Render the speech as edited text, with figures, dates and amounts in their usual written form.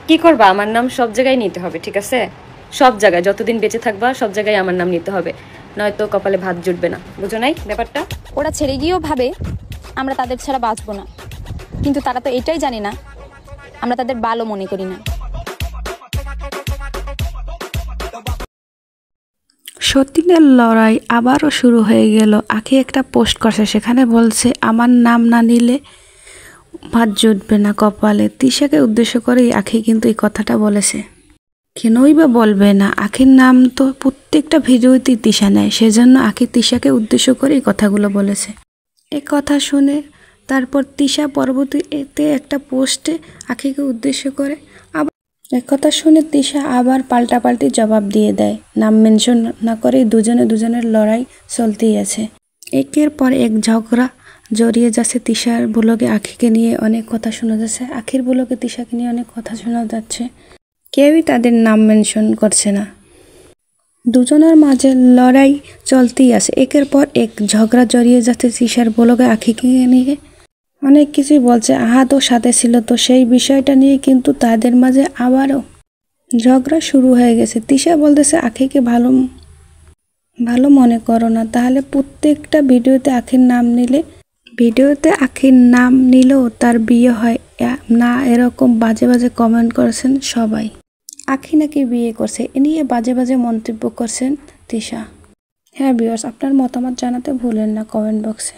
কি করবা, আমার নাম সব জায়গায় নিতে হবে, ঠিক আছে? সব জায়গায় যতদিন বেঁচে থাকবা সব জায়গায় আমার নাম নিতে হবে, নয়তো কপালে ভাত জুটবে না। বুঝো নাই ব্যাপারটা? ওরা ছেড়ে গিয়েও ভাবে আমরা তাদের ছাড়া বাঁচবো না, কিন্তু তারা তো এটাই জানে না আমরা তাদের ভালো মনে করি না। সতীনের লড়াই আবারও শুরু হয়ে গেল। আখি একটা পোস্ট করছে, সেখানে বলছে আমার নাম না নিলে ভাত জুটবে না কপালে। তিশাকে উদ্দেশ্য করেই আখি কিন্তু এই কথাটা বলেছে। কেনই বা বলবে না, আখির নাম তো প্রত্যেকটা ভিডিওতেই তিশা নেয়, সেজন্য আখি তিশাকে উদ্দেশ্য করে এই কথাগুলো বলেছে। এ কথা শুনে তারপর তিশা পরবর্তীতে একটা পোস্টে আখিকে উদ্দেশ্য করে একথা শুনে তিশা আবার পাল্টাপাল্টি জবাব দিয়ে দেয়। নাম মেনশন না করেই দুজনের লড়াই চলতেই আছে। একের পর এক ঝগড়া জড়িয়ে যাচ্ছে তিশার ব্লগে। আখিকে নিয়ে অনেক কথা শোনা যাচ্ছে, আখির ব্লগে তিশাকে নিয়ে অনেক কথা শোনা যাচ্ছে। কেউই তাদের নাম মেনশন করছে না। দুজনের মাঝে লড়াই চলতেই আছে, একের পর এক ঝগড়া জড়িয়ে যাচ্ছে তিশার ব্লগে। আখিকে নিয়ে অনেক কিছুই বলছে, আহাতও সাথে ছিল, তো সেই বিষয়টা নিয়ে কিন্তু তাদের মাঝে আবারও ঝগড়া শুরু হয়ে গেছে। তিশা বলতেছে আখিকে ভালো মনে করো না, তাহলে প্রত্যেকটা ভিডিওতে আখির নাম নিলেও তার বিয়ে হয় না, এরকম বাজে বাজে কমেন্ট করেছেন সবাই। আখি নাকি বিয়ে করছে, এ নিয়ে বাজে বাজে মন্তব্য করছেন তিশা। হ্যাঁ ভিউয়ার্স, আপনার মতামত জানাতে ভুলেন না কমেন্ট বক্সে।